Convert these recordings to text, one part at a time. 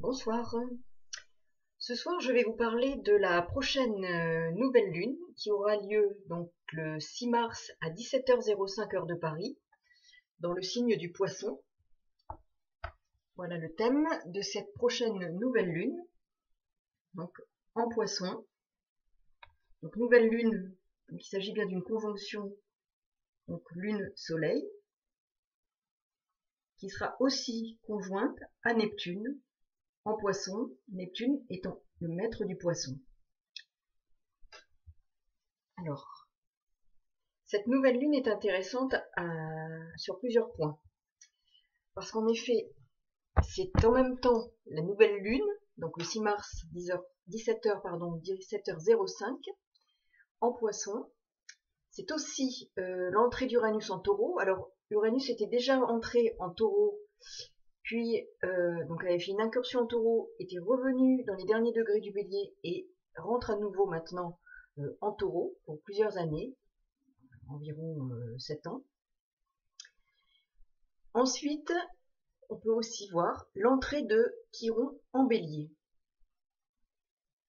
Bonsoir. Ce soir, je vais vous parler de la prochaine nouvelle lune qui aura lieu donc le 6 mars à 17h05 heure de Paris, dans le signe du Poisson. Voilà le thème de cette prochaine nouvelle lune, donc en Poisson. Donc nouvelle lune, donc il s'agit bien d'une conjonction, donc lune-soleil, qui sera aussi conjointe à Neptune, en Poisson, Neptune étant le maître du Poisson. Alors, cette nouvelle lune est intéressante sur plusieurs points. Parce qu'en effet, c'est en même temps la nouvelle lune, donc le 6 mars, 17h05, en Poisson. C'est aussi l'entrée d'Uranus en Taureau. Alors, Uranus était déjà entré en Taureau, puis donc avait fait une incursion en Taureau, était revenu dans les derniers degrés du Bélier et rentre à nouveau maintenant en Taureau pour plusieurs années, environ 7 ans. Ensuite, on peut aussi voir l'entrée de Chiron en Bélier.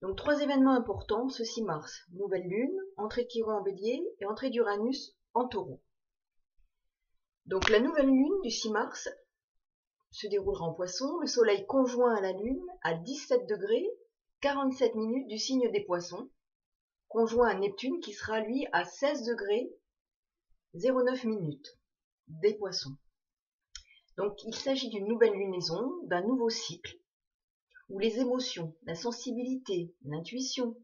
Donc 3 événements importants ce 6 mars. Nouvelle lune, entrée de Chiron en Bélier et entrée d'Uranus en Taureau. Donc la nouvelle lune du 6 mars se déroulera en Poisson, le soleil conjoint à la lune à 17 degrés 47 minutes du signe des Poissons, conjoint à Neptune qui sera lui à 16 degrés 09 minutes des Poissons. Donc il s'agit d'une nouvelle lunaison, d'un nouveau cycle, où les émotions, la sensibilité, l'intuition,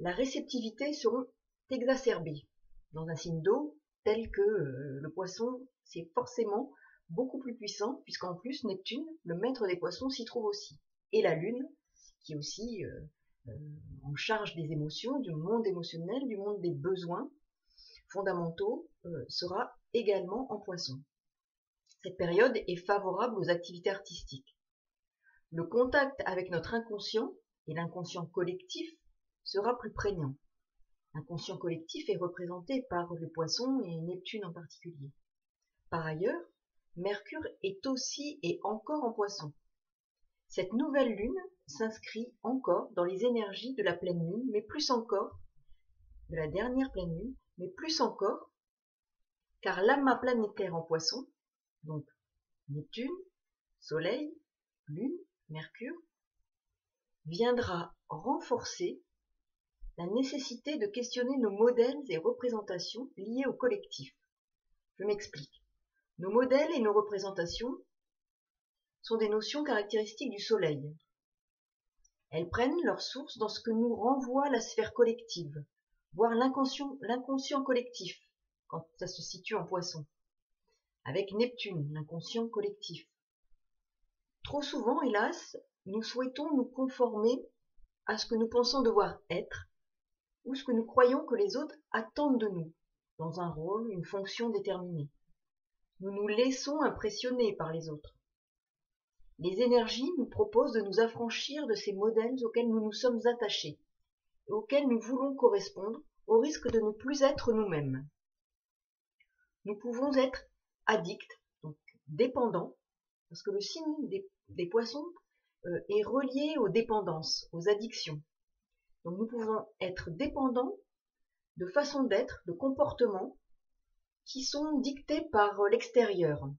la réceptivité seront exacerbées. Dans un signe d'eau, tel que le Poisson, c'est forcément beaucoup plus puissant, puisqu'en plus Neptune, le maître des Poissons, s'y trouve aussi. Et la Lune, qui est aussi en charge des émotions, du monde émotionnel, du monde des besoins fondamentaux, sera également en Poisson. Cette période est favorable aux activités artistiques. Le contact avec notre inconscient et l'inconscient collectif sera plus prégnant. L'inconscient collectif est représenté par le Poisson et Neptune en particulier. Par ailleurs, Mercure est aussi et encore en Poisson. Cette nouvelle lune s'inscrit encore dans les énergies de la pleine lune, mais plus encore, de la dernière pleine lune, mais plus encore, car l'amas planétaire en Poisson, donc Neptune, Soleil, Lune, Mercure, viendra renforcer la nécessité de questionner nos modèles et représentations liés au collectif. Je m'explique. Nos modèles et nos représentations sont des notions caractéristiques du Soleil. Elles prennent leur source dans ce que nous renvoie la sphère collective, voire l'inconscient collectif, quand ça se situe en Poisson, avec Neptune, l'inconscient collectif. Trop souvent, hélas, nous souhaitons nous conformer à ce que nous pensons devoir être, ou ce que nous croyons que les autres attendent de nous, dans un rôle, une fonction déterminée. Nous nous laissons impressionner par les autres. Les énergies nous proposent de nous affranchir de ces modèles auxquels nous nous sommes attachés, et auxquels nous voulons correspondre, au risque de ne plus être nous-mêmes. Nous pouvons être addicts, donc dépendants, parce que le signe des Poissons est relié aux dépendances, aux addictions. Donc nous pouvons être dépendants de façons d'être, de comportements qui sont dictés par l'extérieur,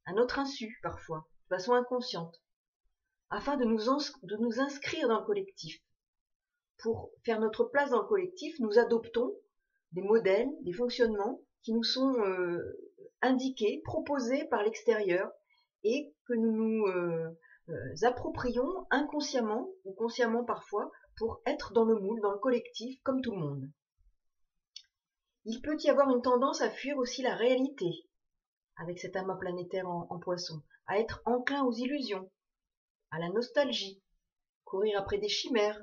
à notre insu parfois, de façon inconsciente, afin de nous inscrire dans le collectif. Pour faire notre place dans le collectif, nous adoptons des modèles, des fonctionnements qui nous sont indiqués, proposés par l'extérieur et que nous nous approprions inconsciemment ou consciemment parfois pour être dans le moule, dans le collectif, comme tout le monde. Il peut y avoir une tendance à fuir aussi la réalité avec cet amas planétaire en Poisson, à être enclin aux illusions, à la nostalgie, courir après des chimères.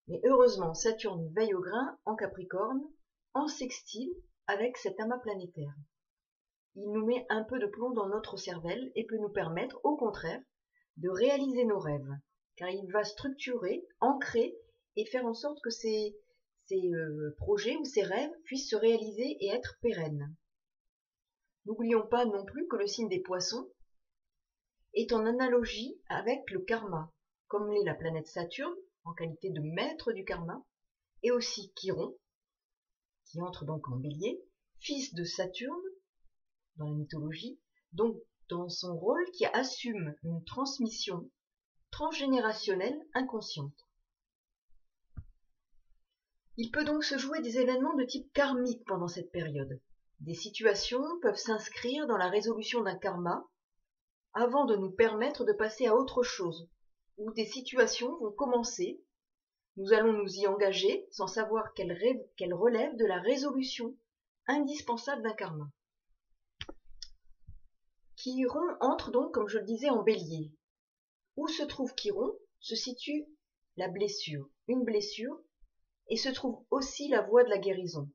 Mais heureusement, Saturne veille au grain en Capricorne, en sextile avec cet amas planétaire. Il nous met un peu de plomb dans notre cervelle et peut nous permettre, au contraire, de réaliser nos rêves, car il va structurer, ancrer et faire en sorte que ces projets ou ces rêves puissent se réaliser et être pérennes. N'oublions pas non plus que le signe des Poissons est en analogie avec le karma, comme l'est la planète Saturne, en qualité de maître du karma, et aussi Chiron, qui entre donc en Bélier, fils de Saturne dans la mythologie, donc dans son rôle qui assume une transmission transgénérationnelle inconsciente. Il peut donc se jouer des événements de type karmique pendant cette période. Des situations peuvent s'inscrire dans la résolution d'un karma avant de nous permettre de passer à autre chose, ou des situations vont commencer, nous allons nous y engager sans savoir qu'elles relèvent de la résolution indispensable d'un karma. Chiron entre donc, comme je le disais, en Bélier. Où se trouve Chiron se situe la blessure, une blessure, et se trouve aussi la voie de la guérison,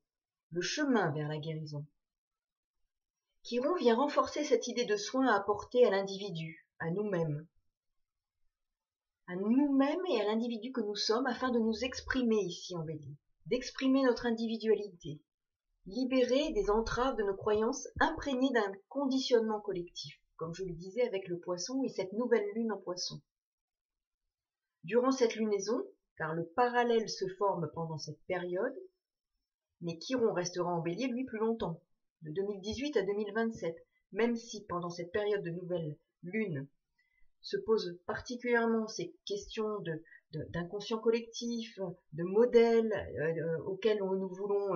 le chemin vers la guérison. Chiron vient renforcer cette idée de soin à apporter à l'individu, à nous-mêmes et à l'individu que nous sommes, afin de nous exprimer ici en Bélier, d'exprimer notre individualité, libérer des entraves de nos croyances imprégnées d'un conditionnement collectif, comme je le disais avec le poisson et cette nouvelle lune en poisson. Durant cette lunaison, car le parallèle se forme pendant cette période, mais Chiron restera en Bélier, lui, plus longtemps, de 2018 à 2027, même si pendant cette période de nouvelle lune se posent particulièrement ces questions d'inconscient collectif, de modèles auxquels nous voulons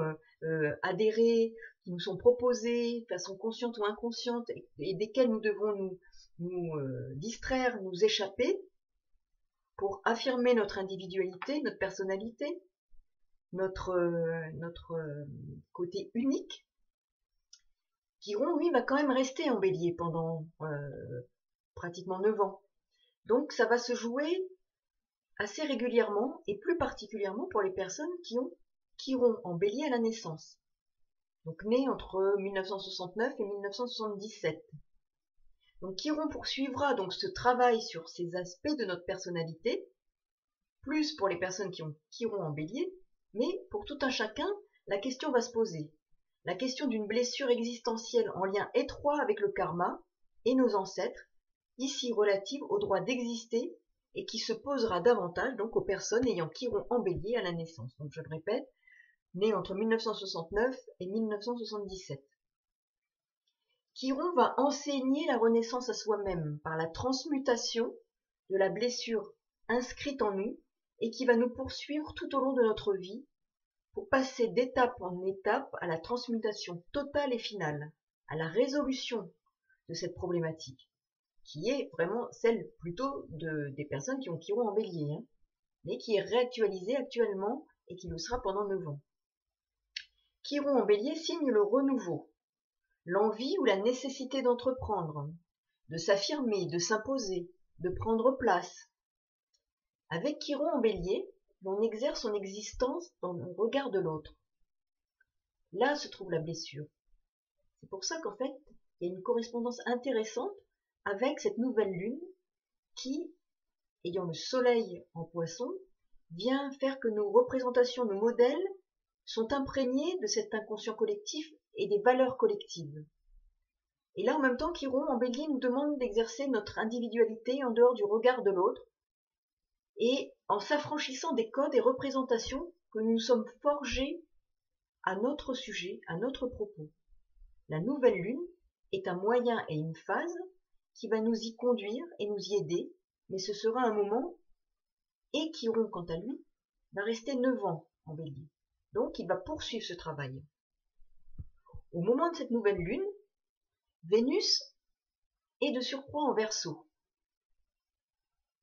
adhérer, qui nous sont proposés de façon consciente ou inconsciente, et desquels nous devons nous distraire, nous échapper, pour affirmer notre individualité, notre personnalité, notre côté unique. Chiron, lui, va quand même rester en Bélier pendant pratiquement 9 ans. Donc ça va se jouer assez régulièrement, et plus particulièrement pour les personnes qui ont Chiron en Bélier à la naissance, donc nées entre 1969 et 1977. Donc Chiron poursuivra donc ce travail sur ces aspects de notre personnalité, plus pour les personnes qui ont Chiron en Bélier, mais pour tout un chacun, la question va se poser. La question d'une blessure existentielle en lien étroit avec le karma et nos ancêtres, ici relative au droit d'exister, et qui se posera davantage donc aux personnes ayant Chiron en Bélier à la naissance. Donc je le répète, nées entre 1969 et 1977. Chiron va enseigner la renaissance à soi-même par la transmutation de la blessure inscrite en nous et qui va nous poursuivre tout au long de notre vie pour passer d'étape en étape à la transmutation totale et finale, à la résolution de cette problématique, qui est vraiment celle plutôt des personnes qui ont Chiron en Bélier, mais qui est réactualisée actuellement et qui le sera pendant 9 ans. Chiron en Bélier signe le renouveau, l'envie ou la nécessité d'entreprendre, de s'affirmer, de s'imposer, de prendre place. Avec Chiron en Bélier, l'on exerce son existence dans le regard de l'autre. Là se trouve la blessure. C'est pour ça qu'en fait, il y a une correspondance intéressante avec cette nouvelle lune qui, ayant le soleil en poisson, vient faire que nos représentations, nos modèles sont imprégnés de cet inconscient collectif et des valeurs collectives. Et là, en même temps, Chiron en Bélier nous demande d'exercer notre individualité en dehors du regard de l'autre et en s'affranchissant des codes et représentations que nous nous sommes forgés à notre sujet, à notre propos. La nouvelle lune est un moyen et une phase qui va nous y conduire et nous y aider, mais ce sera un moment, et Chiron, quant à lui, va rester 9 ans en Bélier. Donc, il va poursuivre ce travail. Au moment de cette nouvelle lune, Vénus est de surcroît en Verseau,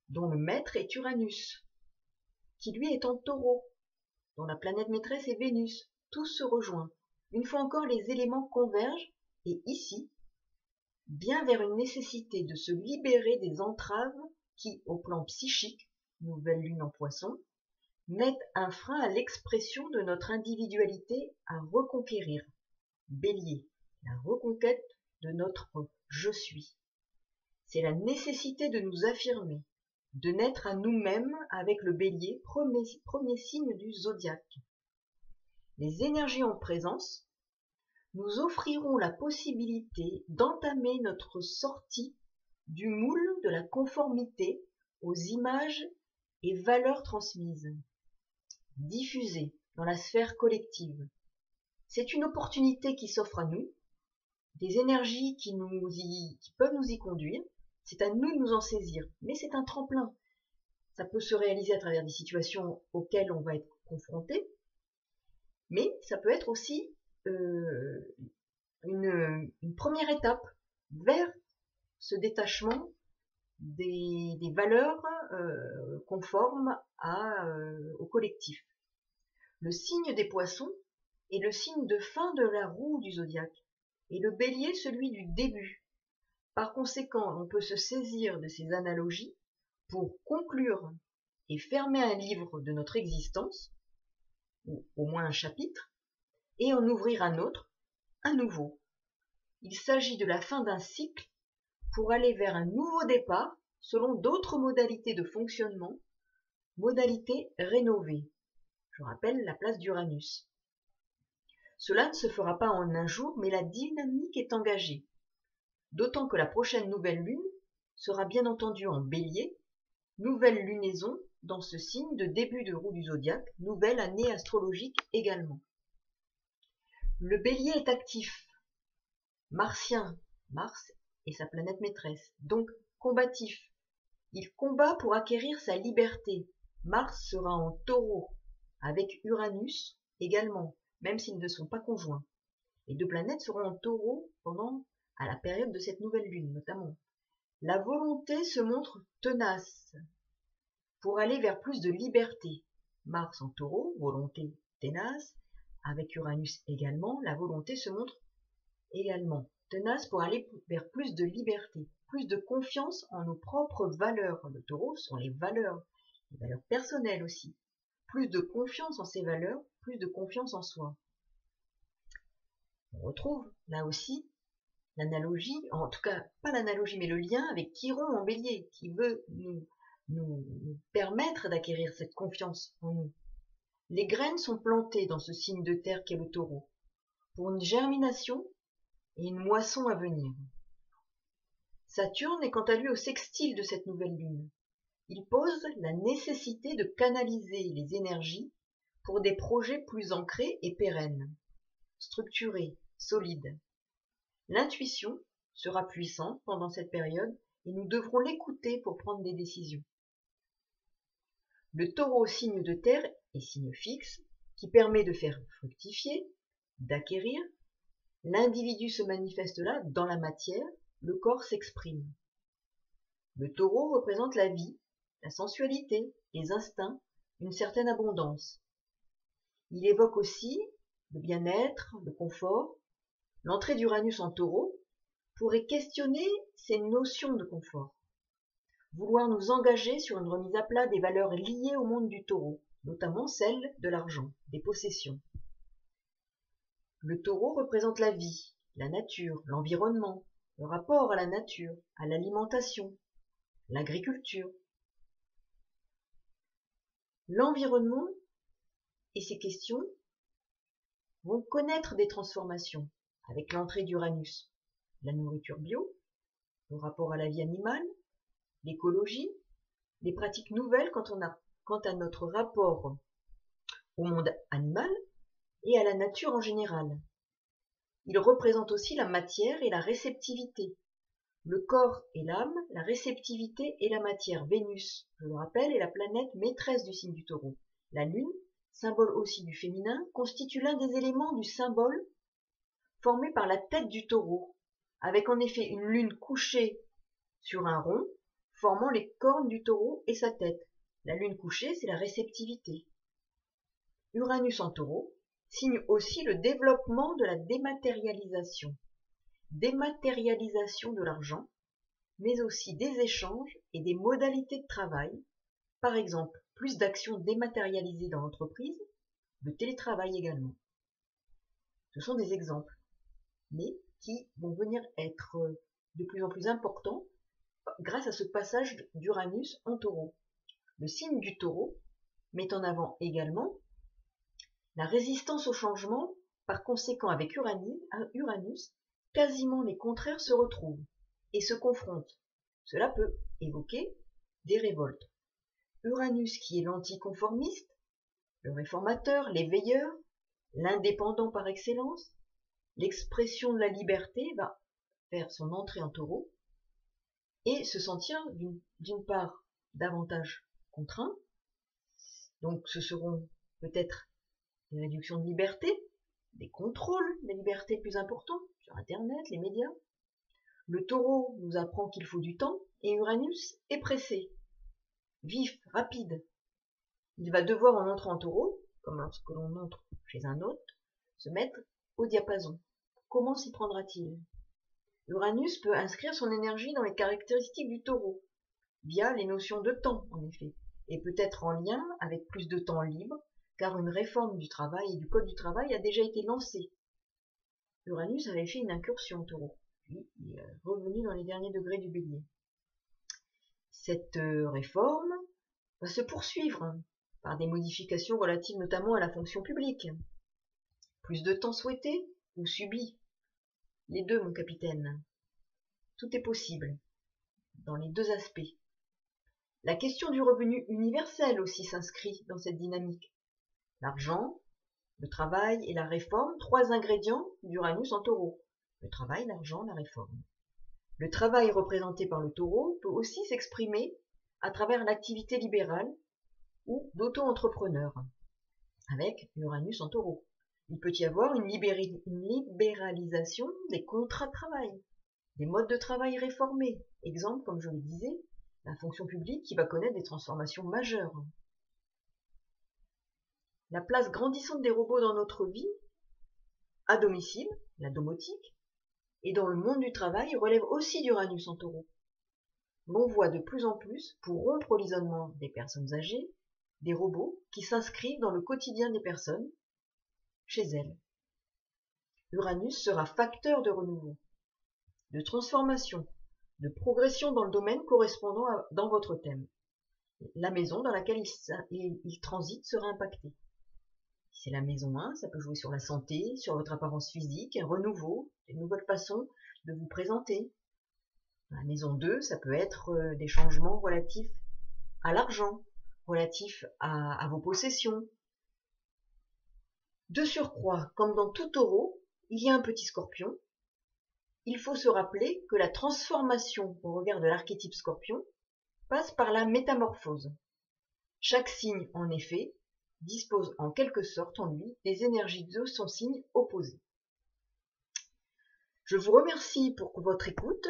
dont le maître est Uranus, qui lui est en Taureau, dont la planète maîtresse est Vénus. Tout se rejoint. Une fois encore, les éléments convergent, et ici, bien vers une nécessité de se libérer des entraves qui, au plan psychique, nouvelle lune en Poisson, mettent un frein à l'expression de notre individualité à reconquérir. Bélier, la reconquête de notre je suis. C'est la nécessité de nous affirmer, de naître à nous-mêmes avec le Bélier, premier signe du zodiaque. Les énergies en présence nous offriront la possibilité d'entamer notre sortie du moule de la conformité aux images et valeurs transmises, diffusées dans la sphère collective. C'est une opportunité qui s'offre à nous, des énergies qui peuvent nous y conduire. C'est à nous de nous en saisir, mais c'est un tremplin. Ça peut se réaliser à travers des situations auxquelles on va être confronté, mais ça peut être aussi une première étape vers ce détachement des valeurs conformes au collectif. Le signe des poissons est le signe de fin de la roue du zodiaque, et le bélier celui du début. Par conséquent, on peut se saisir de ces analogies pour conclure et fermer un livre de notre existence, ou au moins un chapitre, et en ouvrir un autre, un nouveau. Il s'agit de la fin d'un cycle pour aller vers un nouveau départ selon d'autres modalités de fonctionnement, modalités rénovées. Je rappelle la place d'Uranus. Cela ne se fera pas en un jour, mais la dynamique est engagée. D'autant que la prochaine nouvelle lune sera bien entendu en bélier, nouvelle lunaison dans ce signe de début de roue du zodiaque, nouvelle année astrologique également. Le bélier est actif, martien, Mars est sa planète maîtresse, donc combatif. Il combat pour acquérir sa liberté. Mars sera en taureau, avec Uranus également, même s'ils ne sont pas conjoints. Les deux planètes seront en taureau à la période de cette nouvelle lune notamment. La volonté se montre tenace pour aller vers plus de liberté. Mars en taureau, volonté tenace, avec Uranus également, la volonté se montre également tenace pour aller vers plus de liberté, plus de confiance en nos propres valeurs. Le taureau sont les valeurs personnelles aussi. Plus de confiance en ces valeurs, plus de confiance en soi. On retrouve là aussi l'analogie, en tout cas pas l'analogie mais le lien avec Chiron en bélier, qui veut nous permettre d'acquérir cette confiance en nous. Les graines sont plantées dans ce signe de terre qu'est le taureau, pour une germination et une moisson à venir. Saturne est quant à lui au sextile de cette nouvelle lune. Il pose la nécessité de canaliser les énergies pour des projets plus ancrés et pérennes, structurés, solides. L'intuition sera puissante pendant cette période et nous devrons l'écouter pour prendre des décisions. Le taureau, signe de terre, est signe fixe qui permet de faire fructifier, d'acquérir. L'individu se manifeste là dans la matière, le corps s'exprime. Le taureau représente la vie, la sensualité, les instincts, une certaine abondance. Il évoque aussi le bien-être, le confort. L'entrée d'Uranus en taureau pourrait questionner ces notions de confort. Vouloir nous engager sur une remise à plat des valeurs liées au monde du taureau, notamment celles de l'argent, des possessions. Le taureau représente la vie, la nature, l'environnement, le rapport à la nature, à l'alimentation, l'agriculture. L'environnement et ces questions vont connaître des transformations avec l'entrée d'Uranus, la nourriture bio, le rapport à la vie animale, l'écologie, les pratiques nouvelles quant à notre rapport au monde animal et à la nature en général. Il représente aussi la matière et la réceptivité. Le corps et l'âme, la réceptivité et la matière. Vénus, je le rappelle, est la planète maîtresse du signe du taureau. La lune, symbole aussi du féminin, constitue l'un des éléments du symbole formé par la tête du taureau, avec en effet une lune couchée sur un rond, formant les cornes du taureau et sa tête. La lune couchée, c'est la réceptivité. Uranus en taureau signe aussi le développement de la dématérialisation de l'argent, mais aussi des échanges et des modalités de travail, par exemple plus d'actions dématérialisées dans l'entreprise, le télétravail également. Ce sont des exemples, mais qui vont venir être de plus en plus importants grâce à ce passage d'Uranus en taureau. Le signe du taureau met en avant également la résistance au changement, par conséquent avec Uranus, quasiment les contraires se retrouvent et se confrontent. Cela peut évoquer des révoltes. Uranus qui est l'anticonformiste, le réformateur, l'éveilleur, l'indépendant par excellence, l'expression de la liberté va faire son entrée en Taureau et se sentir d'une part davantage contraint. Donc ce seront peut-être des réductions de liberté, des contrôles des libertés plus importants sur Internet, les médias. Le Taureau nous apprend qu'il faut du temps et Uranus est pressé, vif, rapide. Il va devoir, en entrant en Taureau, comme lorsque l'on entre chez un hôte, se mettre au diapason. Comment s'y prendra-t-il? Uranus peut inscrire son énergie dans les caractéristiques du Taureau, via les notions de temps, en effet, et peut être en lien avec plus de temps libre, car une réforme du travail et du code du travail a déjà été lancée. Uranus avait fait une incursion au Taureau, puis il est revenu dans les derniers degrés du Bélier. Cette réforme va se poursuivre par des modifications relatives notamment à la fonction publique. Plus de temps souhaité ou subi? Les deux, mon capitaine. Tout est possible, dans les deux aspects. La question du revenu universel aussi s'inscrit dans cette dynamique. L'argent, le travail et la réforme, trois ingrédients d'Uranus en Taureau. Le travail, l'argent, la réforme. Le travail représenté par le Taureau peut aussi s'exprimer à travers l'activité libérale ou d'auto-entrepreneur, avec Uranus en Taureau. Il peut y avoir une libéralisation des contrats de travail, des modes de travail réformés. Exemple, comme je le disais, la fonction publique qui va connaître des transformations majeures. La place grandissante des robots dans notre vie, à domicile, la domotique, et dans le monde du travail relève aussi d'Uranus en Taureau. L'on voit de plus en plus, pour rompre l'isolement des personnes âgées, des robots qui s'inscrivent dans le quotidien des personnes, chez elles. Uranus sera facteur de renouveau, de transformation, de progression dans le domaine correspondant dans votre thème. La maison dans laquelle il transite sera impactée. Si c'est la maison 1, ça peut jouer sur la santé, sur votre apparence physique, un renouveau, une nouvelle façon de vous présenter. La maison 2, ça peut être des changements relatifs à l'argent, relatifs à vos possessions. De surcroît, comme dans tout Taureau, il y a un petit Scorpion. Il faut se rappeler que la transformation au regard de l'archétype Scorpion passe par la métamorphose. Chaque signe, en effet, dispose en quelque sorte en lui des énergies de son signe opposé. Je vous remercie pour votre écoute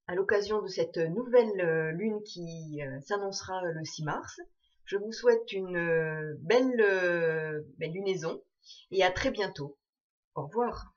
à l'occasion de cette nouvelle lune qui s'annoncera le 6 mars. Je vous souhaite une belle lunaison et à très bientôt. Au revoir.